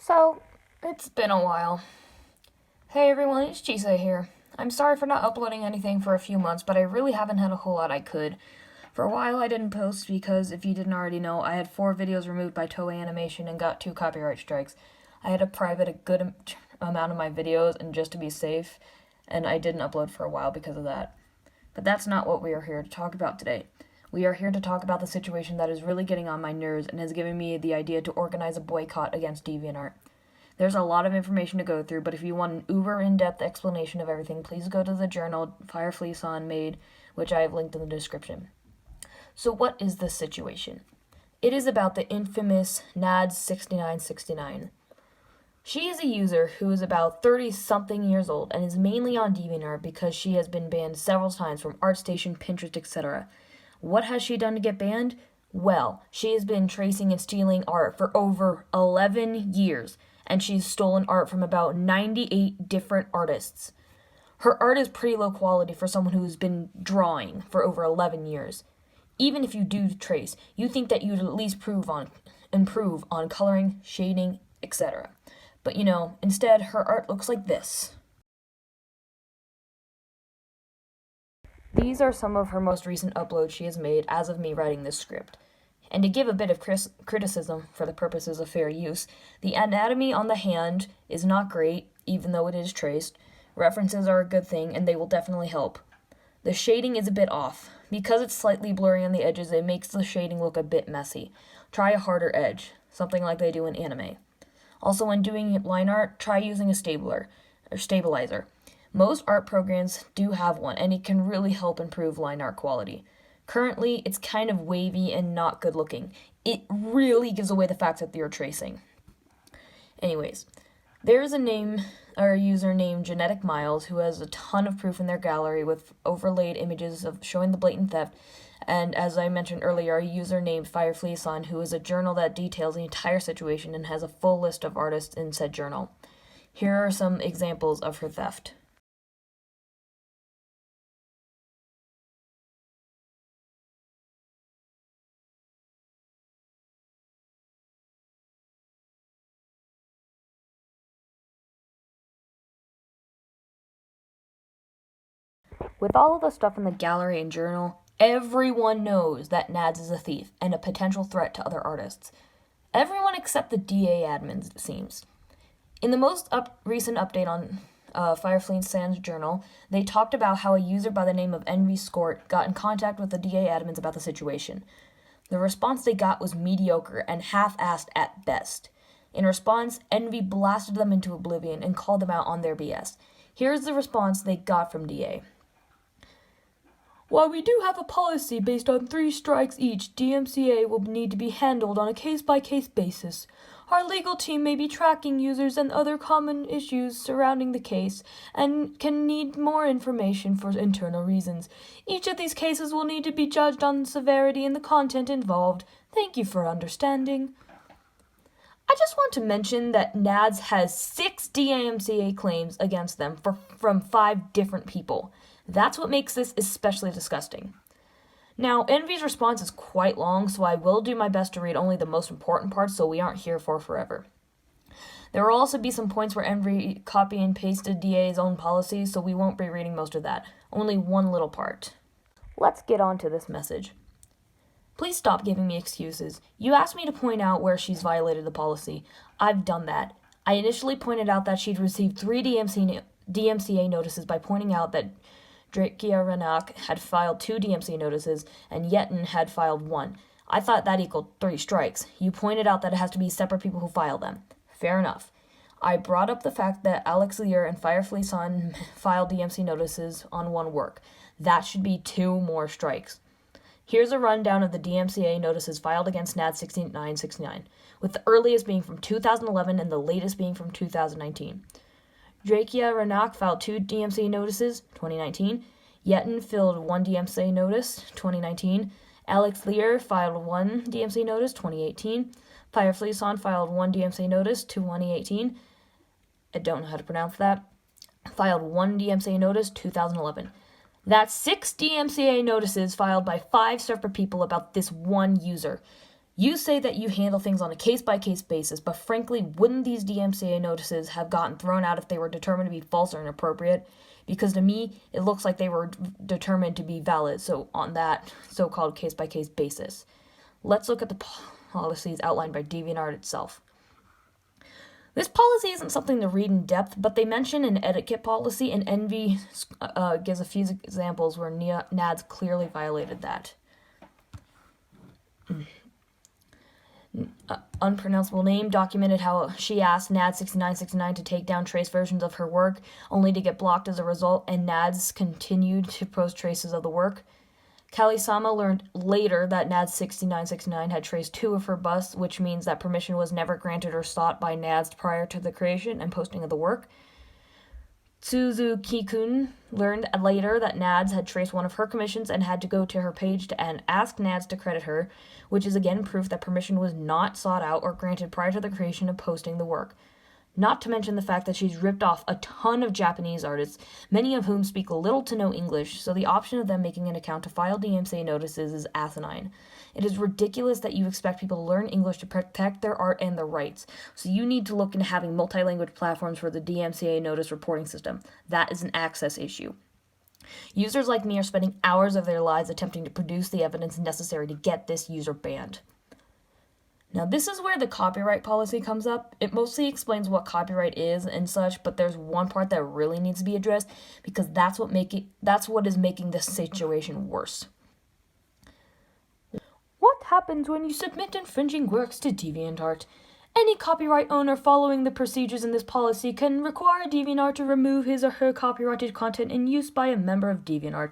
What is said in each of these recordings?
So, it's been a while. Hey everyone, it's Chisa here. I'm sorry for not uploading anything for a few months, but I really haven't had a whole lot I could. For a while I didn't post because, if you didn't already know, I had 4 videos removed by Toei Animation and got 2 copyright strikes. I had to private a good amount of my videos and just to be safe, and I didn't upload for a while because of that. But that's not what we are here to talk about today. We are here to talk about the situation that is really getting on my nerves and has given me the idea to organize a boycott against DeviantArt. There's a lot of information to go through, but if you want an uber in-depth explanation of everything, please go to the journal Firefly-san made, which I have linked in the description. So what is this situation? It is about the infamous Nads 6969. She is a user who is about 30-something years old and is mainly on DeviantArt because she has been banned several times from ArtStation, Pinterest, etc. What has she done to get banned? Well, she has been tracing and stealing art for over 11 years, and she's stolen art from about 98 different artists. Her art is pretty low quality for someone who's been drawing for over 11 years. Even if you do trace, you think that you'd at least improve on coloring, shading, etc. But instead her art looks like this. These are some of her most recent uploads she has made as of me writing this script. And to give a bit of criticism for the purposes of fair use, the anatomy on the hand is not great, even though it is traced. References are a good thing, and they will definitely help. The shading is a bit off. Because it's slightly blurry on the edges, it makes the shading look a bit messy. Try a harder edge, something like they do in anime. Also, when doing line art, try using a stabilizer. Most art programs do have one, and it can really help improve line art quality. Currently, it's kind of wavy and not good looking. It really gives away the fact that you're tracing. Anyways, there's a user named Genetic Miles who has a ton of proof in their gallery with overlaid images of showing the blatant theft. And as I mentioned earlier, a user named Firefly-san who is a journal that details the entire situation and has a full list of artists in said journal. Here are some examples of her theft. With all of the stuff in the gallery and journal, everyone knows that Nads is a thief and a potential threat to other artists. Everyone except the DA admins, it seems. In the most recent update on Firefly-san's journal, they talked about how a user by the name of Envy Scort got in contact with the DA admins about the situation. The response they got was mediocre and half-assed at best. In response, Envy blasted them into oblivion and called them out on their BS. Here's the response they got from DA. While we do have a policy based on 3 strikes each, DMCA will need to be handled on a case-by-case basis. Our legal team may be tracking users and other common issues surrounding the case, and can need more information for internal reasons. Each of these cases will need to be judged on the severity and the content involved. Thank you for understanding. I just want to mention that Nads has 6 DMCA claims against them from 5 different people. That's what makes this especially disgusting. Now, Envy's response is quite long, so I will do my best to read only the most important parts so we aren't here for forever. There will also be some points where Envy copy and pasted DA's own policy, so we won't be reading most of that. Only one little part. Let's get on to this message. Please stop giving me excuses. You asked me to point out where she's violated the policy. I've done that. I initially pointed out that she'd received 3 DMCA notices by pointing out that Drakia Ranak had filed 2 DMCA notices, and Yetin had filed 1. I thought that equaled 3 strikes. You pointed out that it has to be separate people who file them. Fair enough. I brought up the fact that Alex Lear and Firefly-san filed DMCA notices on 1 work. That should be 2 more strikes. Here's a rundown of the DMCA notices filed against Nads 6969, with the earliest being from 2011 and the latest being from 2019. Drakia Ranak filed 2 DMCA notices, 2019. Yetin filed 1 DMCA notice, 2019. Alex Lear filed 1 DMCA notice, 2018. Firefly-san filed 1 DMCA notice, 2018. I don't know how to pronounce that. Filed 1 DMCA notice, 2011. That's 6 DMCA notices filed by 5 separate people about this one user. You say that you handle things on a case-by-case basis, but frankly, wouldn't these DMCA notices have gotten thrown out if they were determined to be false or inappropriate? Because to me, it looks like they were determined to be valid, so on that so-called case-by-case basis. Let's look at the policies outlined by DeviantArt itself. This policy isn't something to read in depth, but they mention an etiquette policy, and Envy gives a few examples where Nads clearly violated that. Unpronounceable name documented how she asked Nads 6969 to take down trace versions of her work, only to get blocked as a result, and Nads continued to post traces of the work. Kali-sama learned later that Nads 6969 had traced 2 of her busts, which means that permission was never granted or sought by Nads prior to the creation and posting of the work. Suzuki-kun learned later that Nads had traced one of her commissions and had to go to her page and ask Nads to credit her, which is again proof that permission was not sought out or granted prior to the creation and posting the work. Not to mention the fact that she's ripped off a ton of Japanese artists, many of whom speak little to no English, so the option of them making an account to file DMCA notices is asinine. It is ridiculous that you expect people to learn English to protect their art and their rights, so you need to look into having multi-language platforms for the DMCA notice reporting system. That is an access issue. Users like me are spending hours of their lives attempting to produce the evidence necessary to get this user banned. Now, this is where the copyright policy comes up. It mostly explains what copyright is and such, but there's one part that really needs to be addressed because that's what is making this situation worse. What happens when you submit infringing works to DeviantArt? Any copyright owner following the procedures in this policy can require DeviantArt to remove his or her copyrighted content in use by a member of DeviantArt.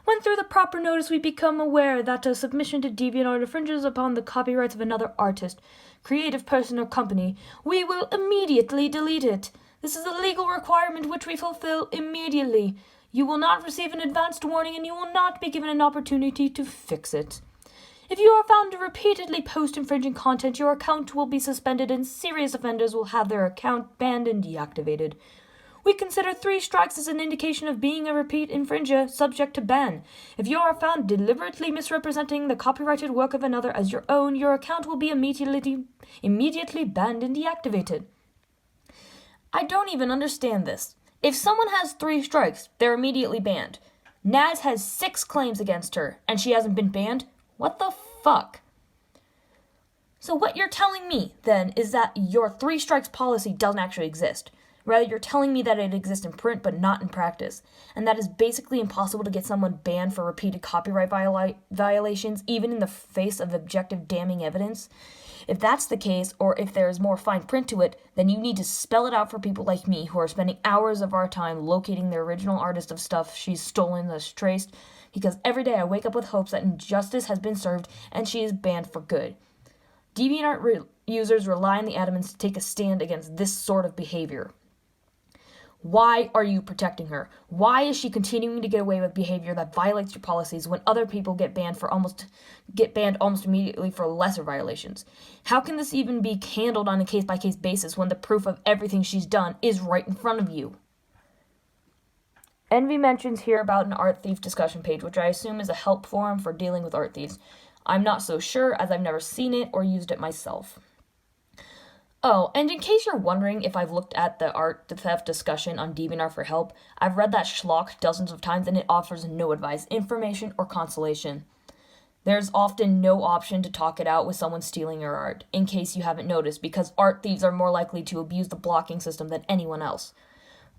When through the proper notice we become aware that a submission to DeviantArt infringes upon the copyrights of another artist, creative person, or company, we will immediately delete it. This is a legal requirement which we fulfill immediately. You will not receive an advanced warning and you will not be given an opportunity to fix it. If you are found to repeatedly post infringing content, your account will be suspended and serious offenders will have their account banned and deactivated. We consider 3 strikes as an indication of being a repeat infringer subject to ban. If you are found deliberately misrepresenting the copyrighted work of another as your own, your account will be immediately banned and deactivated. I don't even understand this. If someone has 3 strikes, they're immediately banned. Nads has 6 claims against her, and she hasn't been banned? What the fuck? So what you're telling me, then, is that your 3 strikes policy doesn't actually exist. Rather, you're telling me that it exists in print but not in practice, and that it's basically impossible to get someone banned for repeated copyright violations, even in the face of objective damning evidence. If that's the case, or if there's more fine print to it, then you need to spell it out for people like me who are spending hours of our time locating the original artist of stuff she's stolen that's traced, because every day I wake up with hopes that injustice has been served and she is banned for good. DeviantArt users rely on the admins to take a stand against this sort of behavior. Why are you protecting her? Why is she continuing to get away with behavior that violates your policies when other people get banned almost immediately for lesser violations? How can this even be handled on a case-by-case basis when the proof of everything she's done is right in front of you? Envy mentions here about an art thief discussion page, which I assume is a help forum for dealing with art thieves. I'm not so sure, as I've never seen it or used it myself. Oh, and in case you're wondering if I've looked at the art theft discussion on DeviantArt for help, I've read that schlock dozens of times and it offers no advice, information, or consolation. There's often no option to talk it out with someone stealing your art, in case you haven't noticed, because art thieves are more likely to abuse the blocking system than anyone else.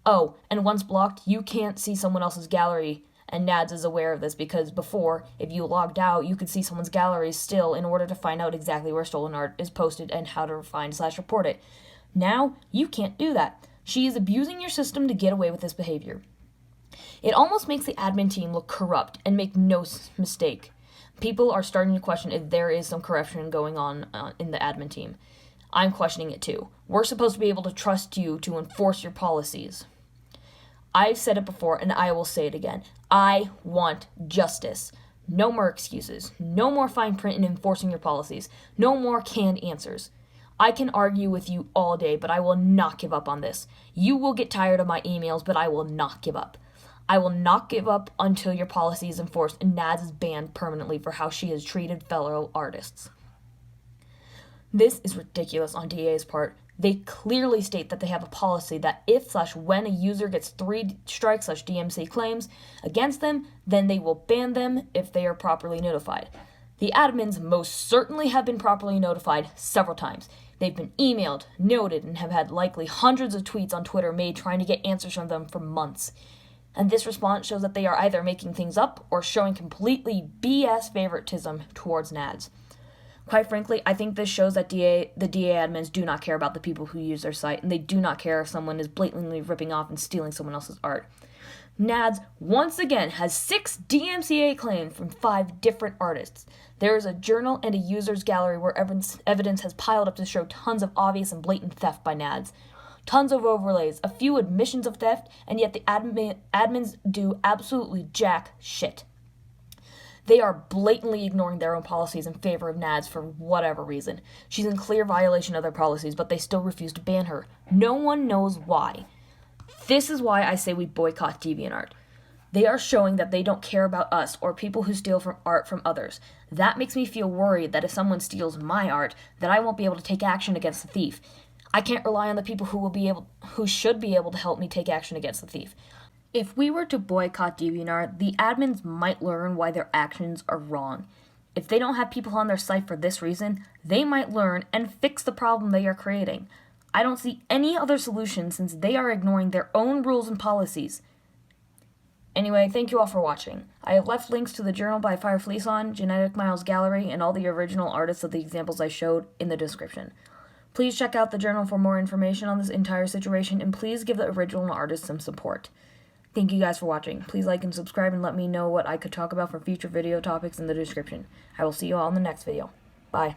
Oh, and once blocked, you can't see someone else's gallery, and Nads is aware of this because before, if you logged out, you could see someone's gallery still in order to find out exactly where stolen art is posted and how to find/report it. Now, you can't do that. She is abusing your system to get away with this behavior. It almost makes the admin team look corrupt, and make no mistake. People are starting to question if there is some corruption going on in the admin team. I'm questioning it too. We're supposed to be able to trust you to enforce your policies. I've said it before, and I will say it again. I want justice. No more excuses. No more fine print in enforcing your policies. No more canned answers. I can argue with you all day, but I will not give up on this. You will get tired of my emails, but I will not give up. I will not give up until your policy is enforced and Nads is banned permanently for how she has treated fellow artists. This is ridiculous on DA's part. They clearly state that they have a policy that if/when a user gets 3 strikes/DMC claims against them, then they will ban them if they are properly notified. The admins most certainly have been properly notified several times. They've been emailed, noted, and have had likely hundreds of tweets on Twitter made trying to get answers from them for months. And this response shows that they are either making things up or showing completely BS favoritism towards Nads. Quite frankly, I think this shows that the DA admins do not care about the people who use their site, and they do not care if someone is blatantly ripping off and stealing someone else's art. Nads, once again, has 6 DMCA claims from 5 different artists. There is a journal and a users gallery where evidence has piled up to show tons of obvious and blatant theft by Nads. Tons of overlays, a few admissions of theft, and yet the admins do absolutely jack shit. They are blatantly ignoring their own policies in favor of Nads for whatever reason. She's in clear violation of their policies, but they still refuse to ban her. No one knows why. This is why I say we boycott DeviantArt. They are showing that they don't care about us or people who steal art from others. That makes me feel worried that if someone steals my art, that I won't be able to take action against the thief. I can't rely on the people who should be able to help me take action against the thief. If we were to boycott DeviantArt, the admins might learn why their actions are wrong. If they don't have people on their site for this reason, they might learn and fix the problem they are creating. I don't see any other solution since they are ignoring their own rules and policies. Anyway, thank you all for watching. I have left links to the journal by Fire Fleeson, Genetic Miles Gallery, and all the original artists of the examples I showed in the description. Please check out the journal for more information on this entire situation, and please give the original artists some support. Thank you guys for watching. Please like and subscribe and let me know what I could talk about for future video topics in the description. I will see you all in the next video. Bye.